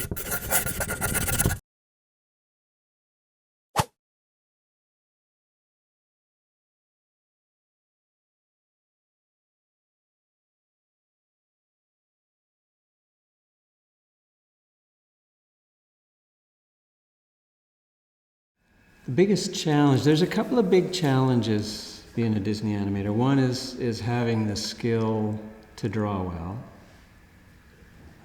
The biggest challenge, there's a couple of big challenges being a Disney animator. One is having the skill to draw well,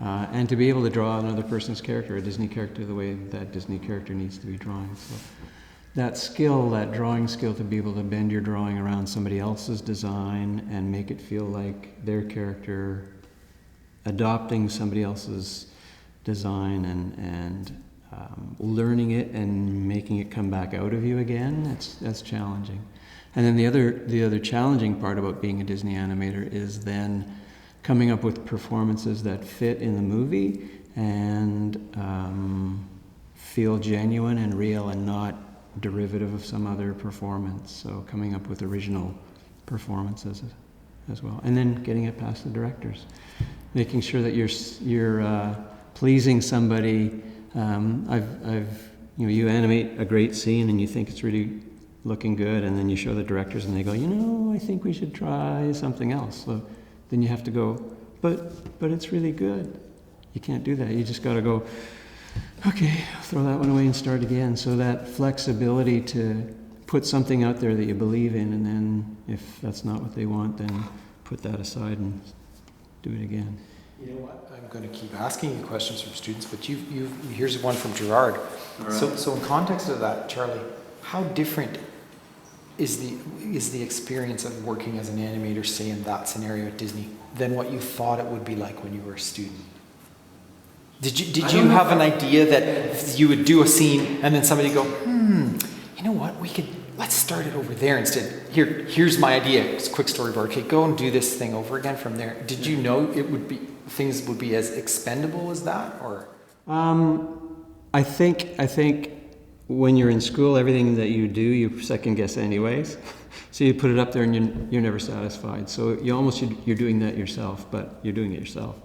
and to be able to draw another person's character, a Disney character, the way that Disney character needs to be drawn. So that skill, that drawing skill, to be able to bend your drawing around somebody else's design and make it feel like their character, adopting somebody else's design and learning it and making it come back out of you again, that's challenging. And then the other challenging part about being a Disney animator is then coming up with performances that fit in the movie and feel genuine and real and not derivative of some other performance. So coming up with original performances as well. And then getting it past the directors. Making sure that you're pleasing somebody. You animate a great scene and you think it's really looking good, and then you show the directors and they go, I think we should try something else. So then you have to go, but it's really good. You can't do that. You just got to go, okay, throw that one away and start again. So that flexibility to put something out there that you believe in, and then if that's not what they want, then put that aside and do it again. You know what? I'm going to keep asking you questions from students, but here's one from Gerard. Right. So in context of that, Charlie, how different is the experience of working as an animator, say in that scenario at Disney, than what you thought it would be like when you were a student? Did you have an idea that you would do a scene and then somebody go, you know what? Let's start it over there instead. Here's my idea. It's a quick storyboard. Okay, go and do this thing over again from there. Did you know things would be as expendable as that, or? I think when you're in school, everything that you do, you second guess anyways. So you put it up there and you're never satisfied. So you're doing that yourself, but you're doing it yourself.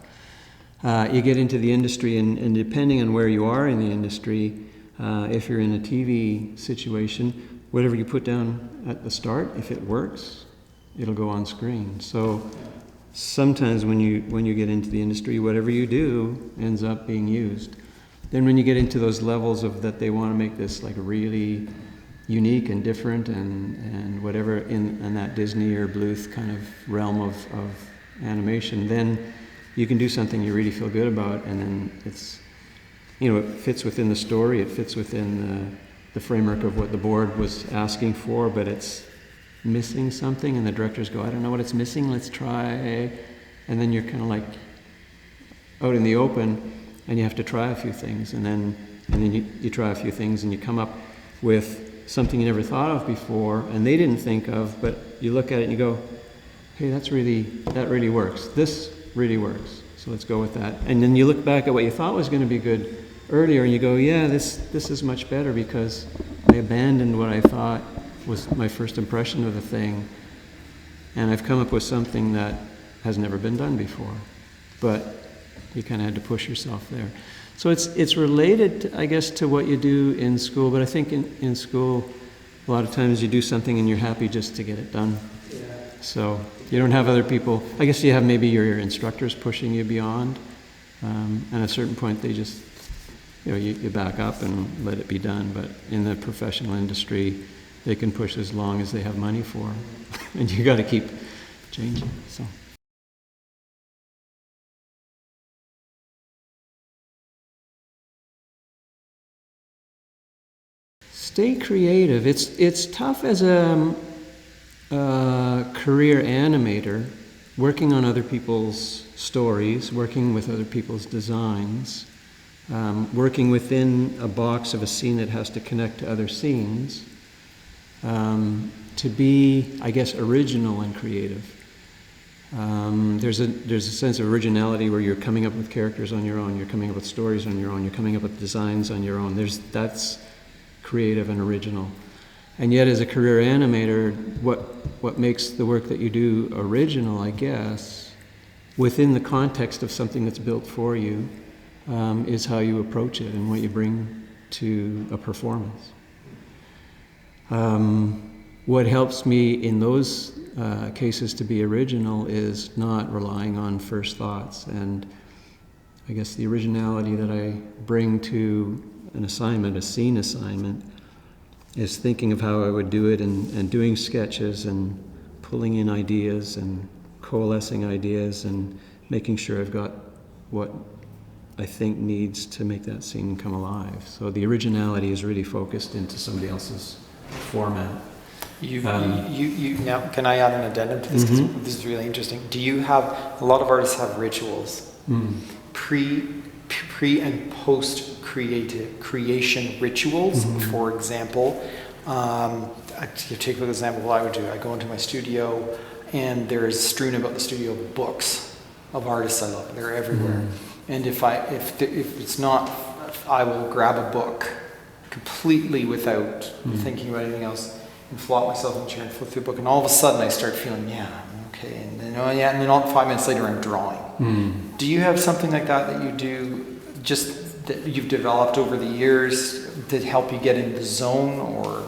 You get into the industry, and depending on where you are in the industry, if you're in a TV situation, whatever you put down at the start, if it works, it'll go on screen. So sometimes when you get into the industry, whatever you do ends up being used. Then when you get into those levels of that they want to make this like really unique and different and whatever in that Disney or Bluth kind of realm of animation, then you can do something you really feel good about, and then it's, it fits within the story, it fits within the framework of what the board was asking for, but it's missing something, and the directors go, I don't know what it's missing, let's try. And then you're kind of like out in the open, and you have to try a few things, and then you try a few things, and you come up with something you never thought of before, and they didn't think of, but you look at it and you go, hey, that really works. This really works, so let's go with that. And then you look back at what you thought was going to be good earlier, and you go, yeah, this is much better because I abandoned what I thought was my first impression of the thing, and I've come up with something that has never been done before. But you kind of had to push yourself there. So it's related, I guess, to what you do in school, but I think in school, a lot of times you do something and you're happy just to get it done. Yeah. So you don't have other people, I guess you have maybe your instructors pushing you beyond, and at a certain point they just, you back up and let it be done. But in the professional industry, they can push as long as they have money for, and you got to keep changing. So. Stay creative. It's tough as a career animator, working on other people's stories, working with other people's designs, working within a box of a scene that has to connect to other scenes, to be, I guess, original and creative. There's a sense of originality where you're coming up with characters on your own, you're coming up with stories on your own, you're coming up with designs on your own. That's creative and original. And yet as a career animator, what makes the work that you do original, I guess, within the context of something that's built for you, is how you approach it and what you bring to a performance. What helps me in those cases to be original is not relying on first thoughts, and I guess the originality that I bring to an assignment, a scene assignment, is thinking of how I would do it and doing sketches and pulling in ideas and coalescing ideas and making sure I've got what I think needs to make that scene come alive. So the originality is really focused into somebody else's format. You now, can I add an addendum to this? Because this is really interesting. Do you have, a lot of artists have rituals, pre and post creation rituals. For example, to take an example of what I would do, I go into my studio and there is strewn about the studio books of artists I love. They're everywhere. And if it's not, I will grab a book completely without thinking about anything else and flop myself in the chair and flip through a book. And all of a sudden I start feeling, okay. And then, and then all 5 minutes later I'm drawing. Do you have something like that you do, just that you've developed over the years that help you get in the zone, or?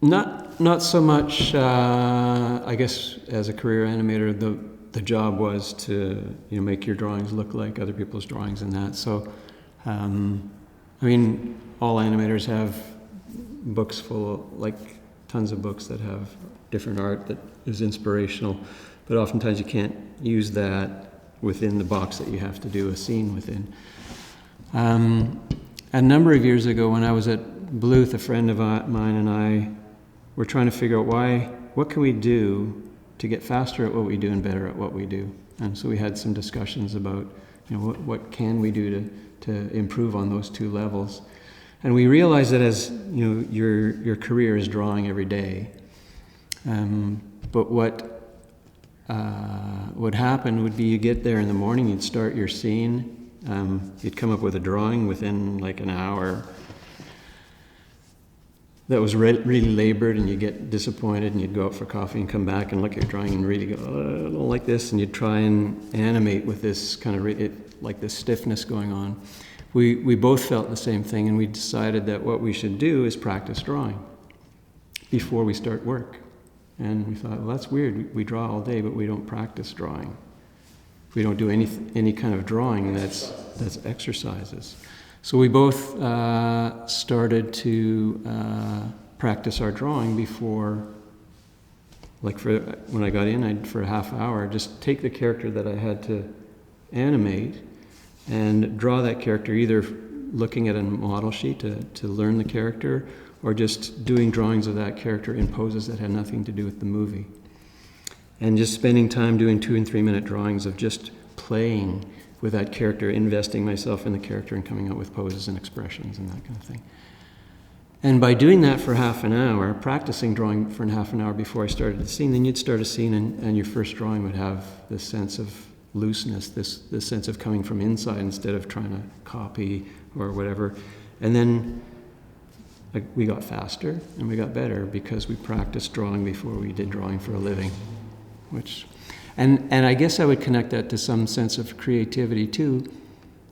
Not so much. I guess as a career animator, the job was to make your drawings look like other people's drawings and that. So, I mean, all animators have books full, like tons of books that have different art that is inspirational, but oftentimes you can't use that within the box that you have to do a scene within. A number of years ago when I was at Bluth, a friend of mine and I were trying to figure out what can we do to get faster at what we do and better at what we do. And so we had some discussions about what can we do to improve on those two levels. And we realized that as your career is drawing every day, but what would happen would be you get there in the morning, you'd start your scene, you'd come up with a drawing within like an hour that was really labored, and you get disappointed and you'd go out for coffee and come back and look at your drawing and really go, I don't like this, and you'd try and animate with this kind of like this stiffness going on. We both felt the same thing, and we decided that what we should do is practice drawing before we start work. And we thought, well, that's weird. We draw all day, but we don't practice drawing. We don't do any kind of drawing that's exercises. So we both started to practice our drawing before, like when I got in, for a half hour, just take the character that I had to animate and draw that character, either looking at a model sheet to learn the character, or just doing drawings of that character in poses that had nothing to do with the movie. And just spending time doing 2 and 3 minute drawings of just playing with that character, investing myself in the character and coming up with poses and expressions and that kind of thing. And by doing that for half an hour, practicing drawing for half an hour before I started the scene, then you'd start a scene and your first drawing would have this sense of looseness, this sense of coming from inside instead of trying to copy or whatever. And then we got faster and we got better because we practiced drawing before we did drawing for a living. And I guess I would connect that to some sense of creativity too,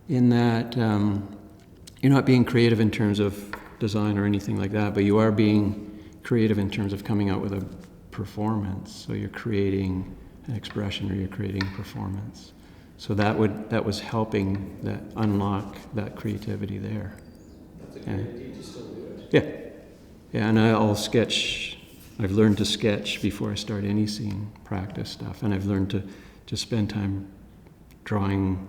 in that you're not being creative in terms of design or anything like that, but you are being creative in terms of coming out with a performance. So you're creating an expression or you're creating performance. So that was helping that unlock that creativity there. That's a great, do you still do it? Yeah, and I've learned to sketch before I start any scene, practice stuff, and I've learned to spend time drawing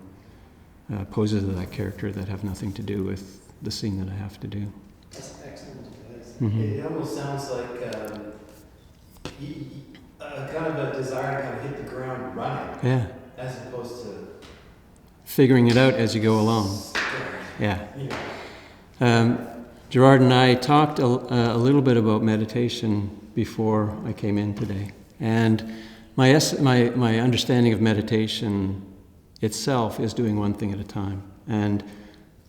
poses of that character that have nothing to do with the scene that I have to do. That's excellent. Mm-hmm. It almost sounds like kind of a desire to kind of hit the ground running. Yeah. As opposed to figuring it out as you go along. Yeah. Gerard and I talked a little bit about meditation before I came in today. And my understanding of meditation itself is doing one thing at a time. And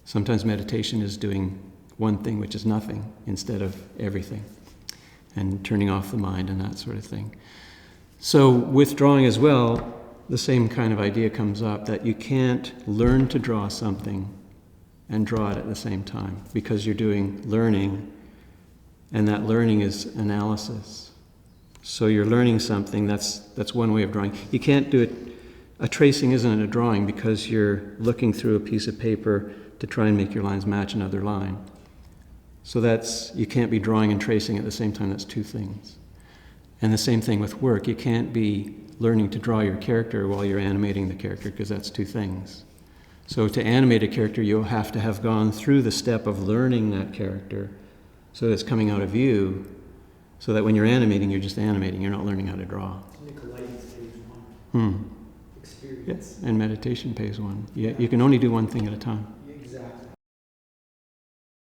sometimes meditation is doing one thing, which is nothing, instead of everything, and turning off the mind and that sort of thing. So with drawing as well, the same kind of idea comes up, that you can't learn to draw something and draw it at the same time, because you're doing learning, and that learning is analysis. So you're learning something, that's one way of drawing. You can't do it, a tracing isn't a drawing because you're looking through a piece of paper to try and make your lines match another line. So you can't be drawing and tracing at the same time, that's two things. And the same thing with work, you can't be learning to draw your character while you're animating the character, because that's two things. So to animate a character, you'll have to have gone through the step of learning that character so that it's coming out of you, so that when you're animating, you're just animating, you're not learning how to draw. Nicolaides page 1. Experience. Yeah, and meditation pays one. You can only do one thing at a time. Exactly.